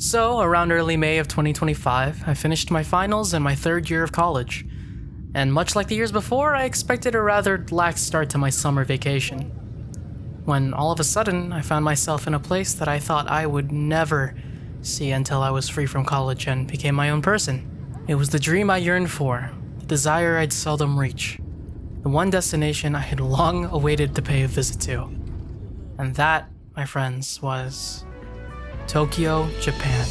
So, around early May of 2025, I finished my finals in my third year of college. And much like the years before, I expected a rather lax start to my summer vacation. When all of a sudden, I found myself in a place that I thought I would never see until I was free from college and became my own person. It was the dream I yearned for, the desire I'd seldom reach, the one destination I had long awaited to pay a visit to. And that, my friends, was Tokyo, Japan.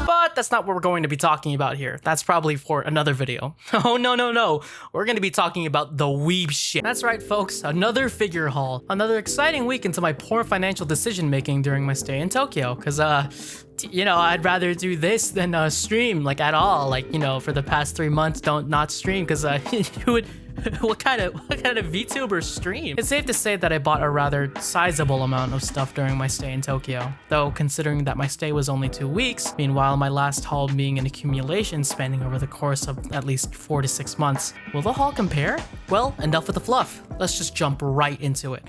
But that's not what we're going to be talking about here. That's probably for another video. Oh no. We're going to be talking about the weeb shit. That's right, folks. Another figure haul. Another exciting week into my poor financial decision making during my stay in Tokyo. Cause I'd rather do this than stream at all. For the past 3 months, not stream because who would. What kind of VTuber stream? It's safe to say that I bought a rather sizable amount of stuff during my stay in Tokyo, though considering that my stay was only 2 weeks, meanwhile my last haul being an accumulation spanning over the course of at least 4 to 6 months. Will the haul compare? Well, enough with the fluff. Let's just jump right into it.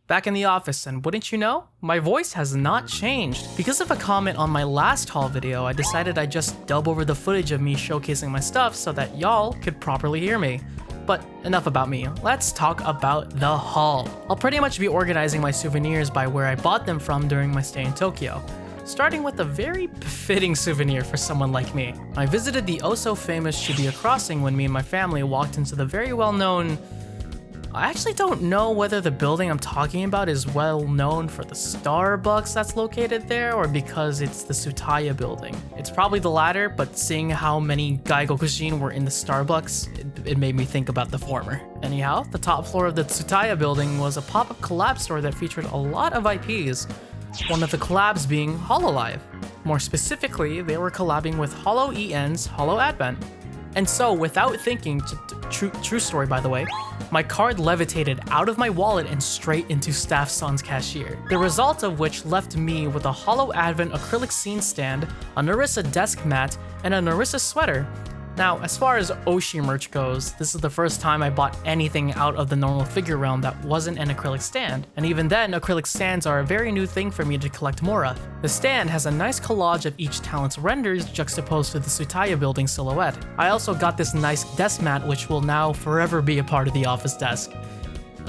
Back in the office, and wouldn't you know, my voice has not changed. Because of a comment on my last haul video, I decided I'd just dub over the footage of me showcasing my stuff so that y'all could properly hear me. But enough about me, let's talk about the haul. I'll pretty much be organizing my souvenirs by where I bought them from during my stay in Tokyo, starting with a very befitting souvenir for someone like me. I visited the oh-so-famous Shibuya Crossing when me and my family walked into the very well-known... I actually don't know whether the building I'm talking about is well known for the Starbucks that's located there or because it's the 𝙍𝙬𝙚𝙀𝙀 building. It's probably the latter, but seeing how many 𝙍𝙬𝙀𝙀𝙀 were in the Starbucks, it made me think about the former. Anyhow, the top floor of the 𝙍𝙬𝙚𝙀𝙀 building was a pop-up collab store that featured a lot of IPs, one of the collabs being Hololive. More specifically, they were collabing with 𝙎𝙤𝙘𝙀𝙀𝙀's Hollow Advent. And so, without thinking, true story by the way, my card levitated out of my wallet and straight into Staff Son's cashier. The result of which left me with a Hollow Advent acrylic scene stand, a Narissa desk mat, and a Narissa sweater. Now, as far as Oshi merch goes, this is the first time I bought anything out of the normal figure realm that wasn't an acrylic stand, and even then, acrylic stands are a very new thing for me to collect more of. The stand has a nice collage of each talent's renders juxtaposed to the 𝙍𝙬𝙀𝙀𝙀 building silhouette. I also got this nice desk mat which will now forever be a part of the office desk.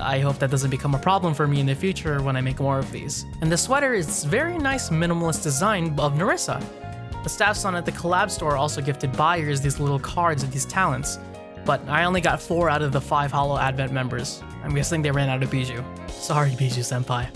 I hope that doesn't become a problem for me in the future when I make more of these. And the sweater is very nice minimalist design of Narissa. The staff son at the collab store also gifted buyers these little cards of these talents, but I only got 4 out of the 5 Hollow Advent members. I'm guessing they ran out of Bijou. Sorry, Bijou senpai.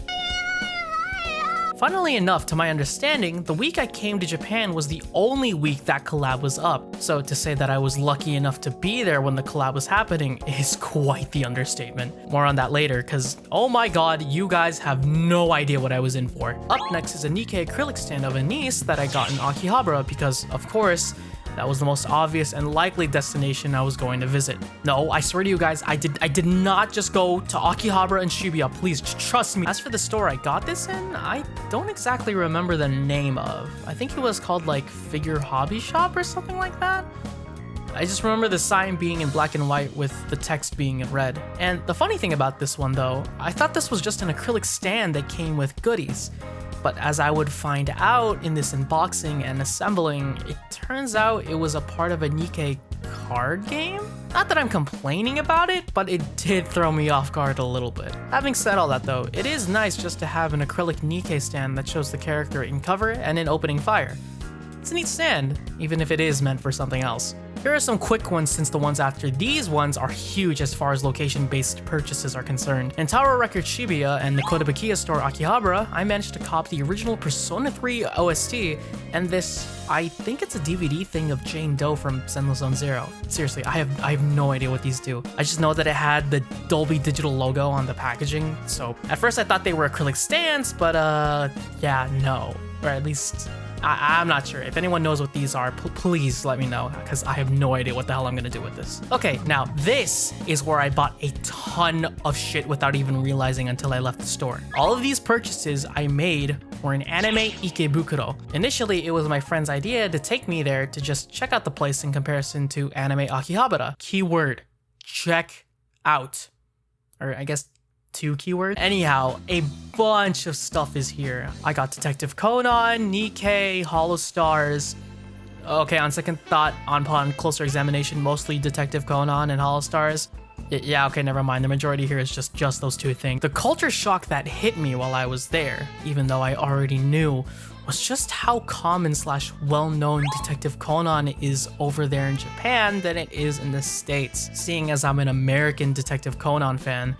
Funnily enough, to my understanding, the week I came to Japan was the only week that collab was up, so to say that I was lucky enough to be there when the collab was happening is quite the understatement. More on that later, cause oh my god, you guys have no idea what I was in for. Up next is a Nikkei acrylic stand of a niece that I got in Akihabara because, of course, that was the most obvious and likely destination I was going to visit. No, I swear to you guys, I did not just go to Akihabara and Shibuya, please trust me. As for the store I got this in, I don't exactly remember the name of. I think it was called Figure Hobby Shop or something like that. I just remember the sign being in black and white with the text being in red. And the funny thing about this one though, I thought this was just an acrylic stand that came with goodies. But as I would find out in this unboxing and assembling, it turns out it was a part of a Nikkei card game? Not that I'm complaining about it, but it did throw me off guard a little bit. Having said all that though, it is nice just to have an acrylic Nikkei stand that shows the character in cover and in opening fire. It's a neat stand, even if it is meant for something else. Here are some quick ones since the ones after these ones are huge as far as location-based purchases are concerned. In Tower Records Shibuya and the Kotobukiya store Akihabara, I managed to cop the original Persona 3 OST and this, I think it's a DVD thing of Jane Doe from Zenless Zone Zero. Seriously, I have no idea what these do. I just know that it had the Dolby Digital logo on the packaging, so at first I thought they were acrylic stands, but yeah, no. Or at least... I'm not sure. If anyone knows what these are, please let me know, because I have no idea what the hell I'm gonna do with this. Okay, now this is where I bought a ton of shit without even realizing until I left the store. All of these purchases I made were in Anime Ikebukuro. Initially, it was my friend's idea to take me there to just check out the place in comparison to Anime Akihabara. Keyword, check out. Or I guess 2 keywords. Anyhow, a bunch of stuff is here. I got Detective Conan, Nikkei, Hollow Stars. Okay, on second thought, upon closer examination, mostly Detective Conan and Hollow Stars. Yeah, okay, never mind. The majority here is just those 2 things. The culture shock that hit me while I was there, even though I already knew, was just how common / well-known Detective Conan is over there in Japan than it is in the States. Seeing as I'm an American Detective Conan fan,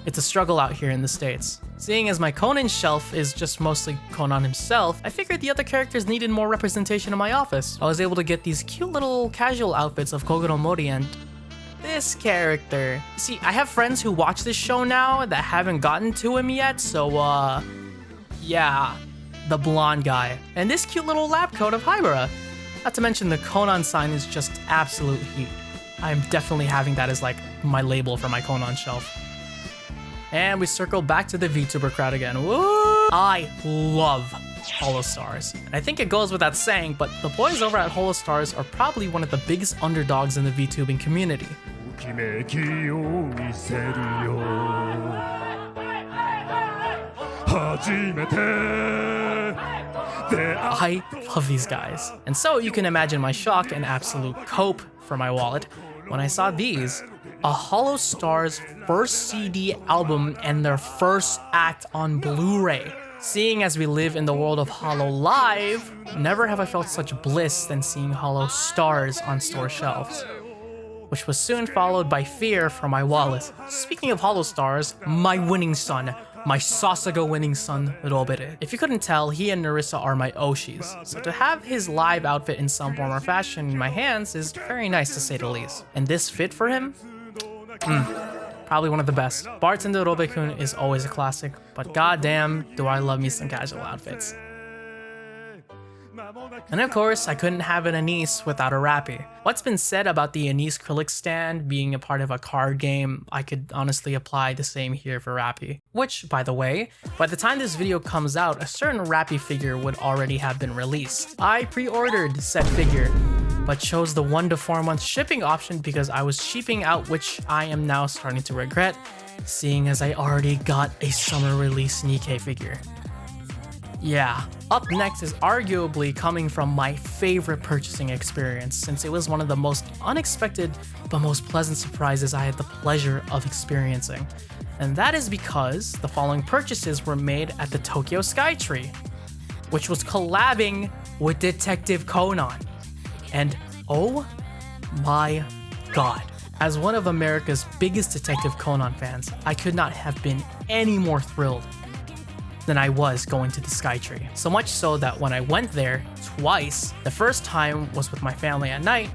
it's a struggle out here in the States. Seeing as my Conan shelf is just mostly Conan himself, I figured the other characters needed more representation in my office. I was able to get these cute little casual outfits of Kogoro Mori and this character. See, I have friends who watch this show now that haven't gotten to him yet, so yeah. The blonde guy, and this cute little lab coat of 𝙎𝙘𝙬𝙀. Not to mention the Conan sign is just absolute heat. I'm definitely having that as like my label for my Conan shelf. And we circle back to the VTuber crowd again. Woo! I love Hollow Stars. And I think it goes without saying, but the boys over at Hollow Stars are probably one of the biggest underdogs in the VTubing community. I love these guys. And so you can imagine my shock and absolute cope for my wallet when I saw these, a Hollow Stars first CD album and their first act on Blu-ray. Seeing as we live in the world of Hollow Live, never have I felt such bliss than seeing Hollow Stars on store shelves, which was soon followed by fear for my wallet. Speaking of Hollow Stars, my winning son, my 𝙍𝙐𝙇𝙀𝙎 winning son, 𝙬𝙪𝙚𝙀𝙀. If you couldn't tell, he and Nerissa are my Oshis, so to have his live outfit in some form or fashion in my hands is very nice to say the least. And this fit for him? Probably one of the best. Bartender Robe-kun is always a classic, but goddamn do I love me some casual outfits. And of course, I couldn't have an Anise without a Rappy. What's been said about the Anise acrylic stand being a part of a card game, I could honestly apply the same here for Rappy. Which, by the way, by the time this video comes out, a certain Rappy figure would already have been released. I pre-ordered said figure, but chose the 1 to 4 month shipping option because I was cheaping out, which I am now starting to regret, seeing as I already got a summer release Nikkei figure. Yeah, up next is arguably coming from my favorite purchasing experience, since it was one of the most unexpected but most pleasant surprises I had the pleasure of experiencing. And that is because the following purchases were made at the Tokyo Skytree, which was collabing with Detective Conan. And oh my god. As one of America's biggest Detective Conan fans, I could not have been any more thrilled than I was going to the Skytree. So much so that when I went there twice, the first time was with my family at night,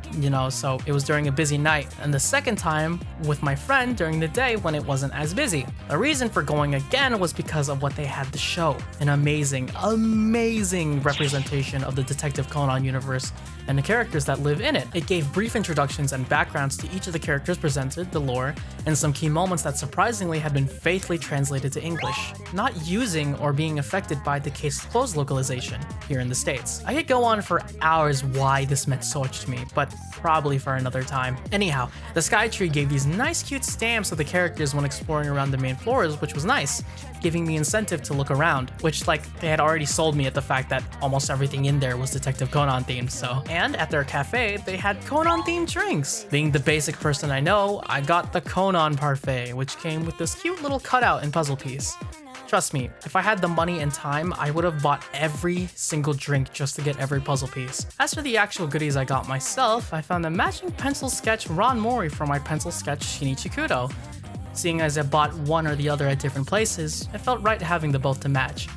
so it was during a busy night, and the second time with my friend during the day when it wasn't as busy. The reason for going again was because of what they had to show. An amazing, amazing representation of the Detective Conan universe and the characters that live in it. It gave brief introductions and backgrounds to each of the characters presented, the lore, and some key moments that surprisingly had been faithfully translated to English, not using or being affected by the case closed localization here in the States. I could go on for hours why this meant so much to me, but probably for another time. Anyhow, the Skytree gave these nice cute stamps of the characters when exploring around the main floors, which was nice, giving me incentive to look around, which they had already sold me at the fact that almost everything in there was Detective Conan themed, so. And at their cafe, they had Conan themed drinks. Being the basic person I know, I got the Conan parfait, which came with this cute little cutout and puzzle piece. Trust me, if I had the money and time, I would have bought every single drink just to get every puzzle piece. As for the actual goodies I got myself, I found a matching pencil sketch Ron Mori for my pencil sketch Shinichi Kudo. Seeing as I bought one or the other at different places, it felt right having the both to match.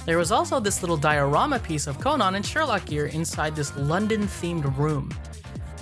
There was also this little diorama piece of Conan and Sherlock gear inside this London-themed room.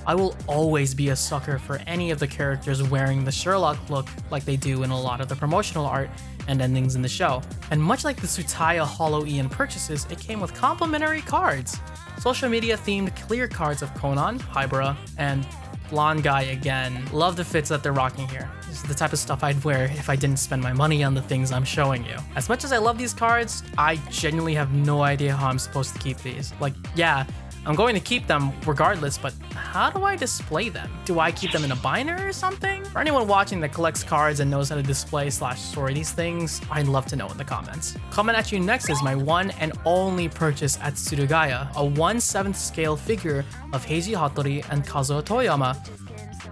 I will always be a sucker for any of the characters wearing the Sherlock look like they do in a lot of the promotional art and endings in the show. And much like the Tsutaya Hollow Ian purchases, it came with complimentary cards. Social media themed clear cards of Conan, 𝙎𝙬𝙀𝙀, and blonde guy again. Love the fits that they're rocking here. This is the type of stuff I'd wear if I didn't spend my money on the things I'm showing you. As much as I love these cards, I genuinely have no idea how I'm supposed to keep these. Yeah, I'm going to keep them regardless, but how do I display them? Do I keep them in a binder or something? For anyone watching that collects cards and knows how to display/store these things, I'd love to know in the comments. Coming at you next is my one and only purchase at Tsurugaya, a 1/7 scale figure of Heiji Hattori and Kazuo Toyama.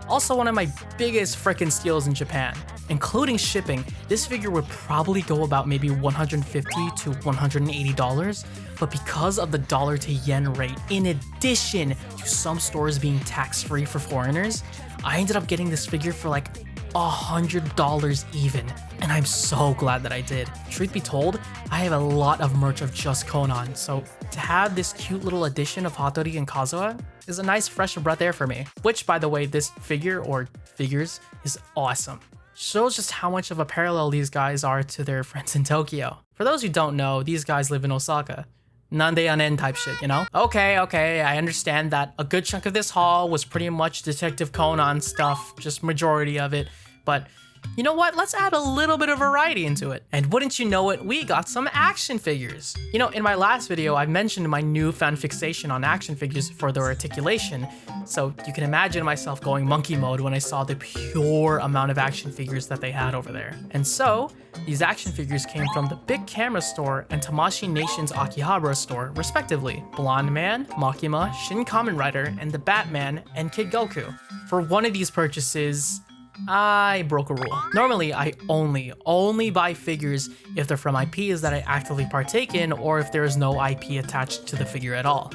Also one of my biggest freaking steals in Japan. Including shipping, this figure would probably go about maybe $150 to $180, but because of the dollar to yen rate, in addition to some stores being tax-free for foreigners, I ended up getting this figure for like $100 even, and I'm so glad that I did. Truth be told, I have a lot of merch of just Conan, so to have this cute little addition of Hattori and Kazuo is a nice fresh breath air for me. Which, by the way, this figure or figures is awesome. Shows just how much of a parallel these guys are to their friends in Tokyo. For those who don't know, these guys live in Osaka. Nande anen type shit, you know? Okay, I understand that a good chunk of this haul was pretty much Detective Conan stuff, just majority of it, but you know what? Let's add a little bit of variety into it. And wouldn't you know it, we got some action figures. You know, in my last video, I mentioned my newfound fixation on action figures for their articulation. So you can imagine myself going monkey mode when I saw the pure amount of action figures that they had over there. And so these action figures came from the Big Camera store and Tamashii Nation's Akihabara store, respectively. Blonde Man, Makima, Shin Kamen Rider, and the Batman and Kid Goku. For one of these purchases, I broke a rule. Normally, I only buy figures if they're from IPs that I actively partake in or if there is no IP attached to the figure at all.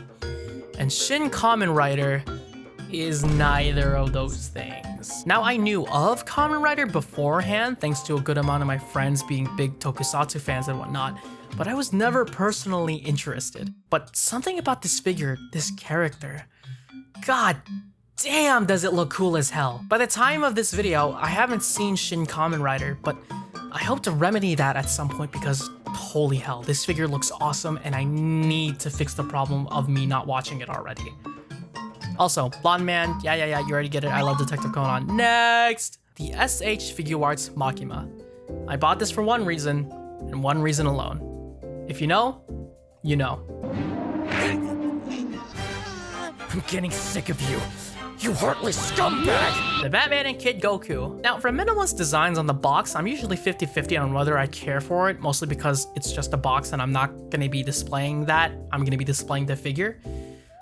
And Shin Kamen Rider is neither of those things. Now, I knew of Kamen Rider beforehand thanks to a good amount of my friends being big tokusatsu fans and whatnot, but I was never personally interested. But something about this figure, this character, god damn, does it look cool as hell. By the time of this video, I haven't seen Shin Kamen Rider, but I hope to remedy that at some point because holy hell, this figure looks awesome and I need to fix the problem of me not watching it already. Also, Blonde Man, yeah, you already get it. I love Detective Conan. Next! The SH Figuarts Makima. I bought this for one reason, and one reason alone. If you know, you know. I'm getting sick of you. You heartless scumbag! The Batman and Kid Goku. Now, for minimalist designs on the box, I'm usually 50-50 on whether I care for it, mostly because it's just a box and I'm not gonna be displaying that. I'm gonna be displaying the figure.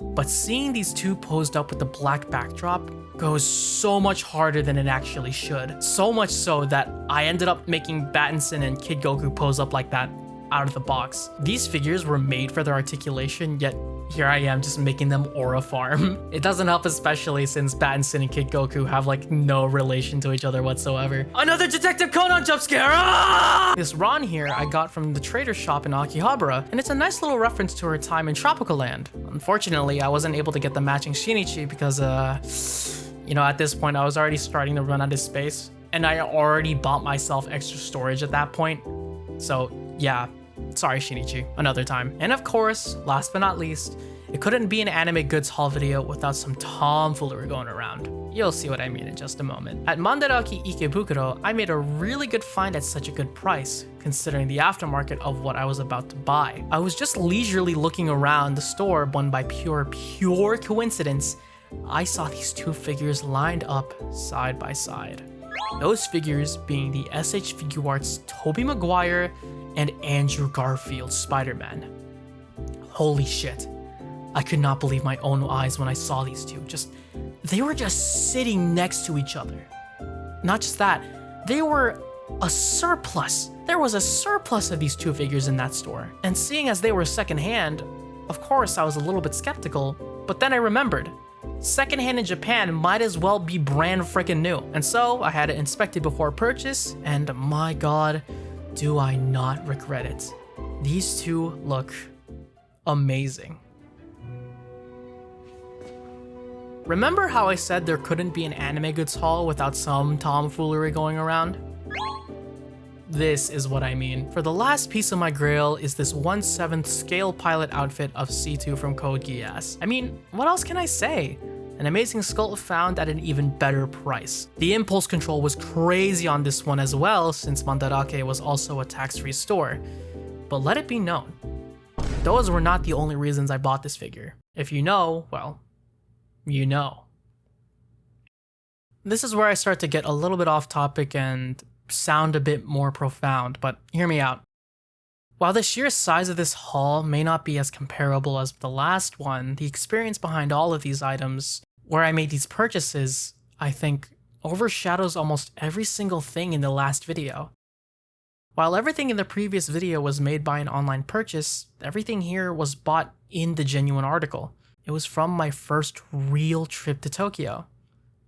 But seeing these two posed up with the black backdrop goes so much harder than it actually should. So much so that I ended up making Battinson and Kid Goku pose up like that out of the box. These figures were made for their articulation, yet here I am just making them aura farm. It doesn't help especially since Battinson and Kid Goku have like no relation to each other whatsoever. Another Detective Conan jump scare! Ah! This Ron here I got from the trader shop in Akihabara, and it's a nice little reference to her time in Tropical Land. Unfortunately, I wasn't able to get the matching Shinichi because you know, at this point I was already starting to run out of space, and I already bought myself extra storage at that point. So yeah. Sorry, Shinichi, another time. And of course, last but not least, it couldn't be an anime goods haul video without some tomfoolery going around. You'll see what I mean in just a moment. At Mandaraki Ikebukuro, I made a really good find at such a good price, considering the aftermarket of what I was about to buy. I was just leisurely looking around the store when by pure coincidence, I saw these two figures lined up side by side. Those figures being the SH Figuarts Tobey Maguire and Andrew Garfield Spider-Man. Holy shit. I could not believe my own eyes when I saw these two. They were just sitting next to each other. Not just that, they were a surplus. There was a surplus of these two figures in that store. And seeing as they were secondhand, of course I was a little bit skeptical, but then I remembered. Secondhand in Japan might as well be brand freaking new. And so I had it inspected before purchase, and my god, do I not regret it. These two look amazing. Remember how I said there couldn't be an anime goods haul without some tomfoolery going around? This is what I mean. For the last piece of my grail is this 1/7 scale pilot outfit of C2 from Code Geass. I mean, what else can I say? An amazing sculpt found at an even better price. The impulse control was crazy on this one as well, since Mandarake was also a tax-free store. But let it be known, those were not the only reasons I bought this figure. If you know, well, you know. This is where I start to get a little bit off topic and sound a bit more profound, but hear me out. While the sheer size of this haul may not be as comparable as the last one, the experience behind all of these items, where I made these purchases, I think overshadows almost every single thing in the last video. While everything in the previous video was made by an online purchase, everything here was bought in the genuine article. It was from my first real trip to Tokyo.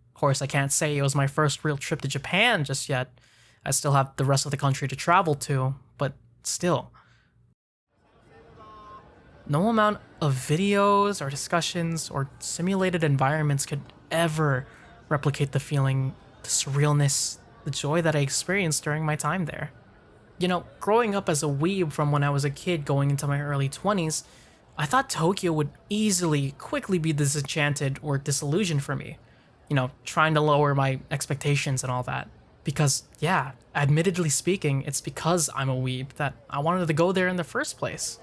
Of course, I can't say it was my first real trip to Japan just yet. I still have the rest of the country to travel to, but still. No amount of videos or discussions or simulated environments could ever replicate the feeling, the surrealness, the joy that I experienced during my time there. You know, growing up as a weeb from when I was a kid going into my early 20s, I thought Tokyo would quickly be disenchanted or disillusioned for me. You know, trying to lower my expectations and all that. Because, yeah, admittedly speaking, it's because I'm a weeb that I wanted to go there in the first place.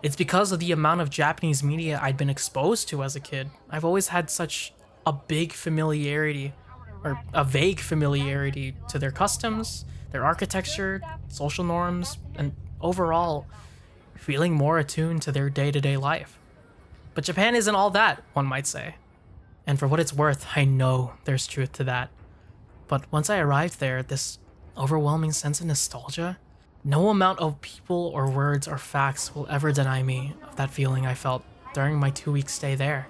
It's because of the amount of Japanese media I'd been exposed to as a kid. I've always had such a vague familiarity to their customs, their architecture, social norms, and overall, feeling more attuned to their day-to-day life. But Japan isn't all that, one might say. And for what it's worth, I know there's truth to that. But once I arrived there, this overwhelming sense of nostalgia, no amount of people or words or facts will ever deny me of that feeling I felt during my 2-week stay there.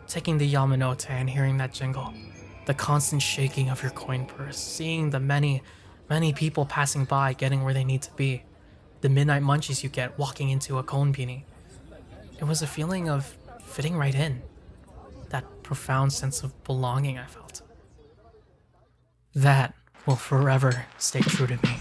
Taking the Yamanote and hearing that jingle, the constant shaking of your coin purse, seeing the many people passing by getting where they need to be, the midnight munchies you get walking into a konbini. It was a feeling of fitting right in. That profound sense of belonging I felt. That will forever stay true to me.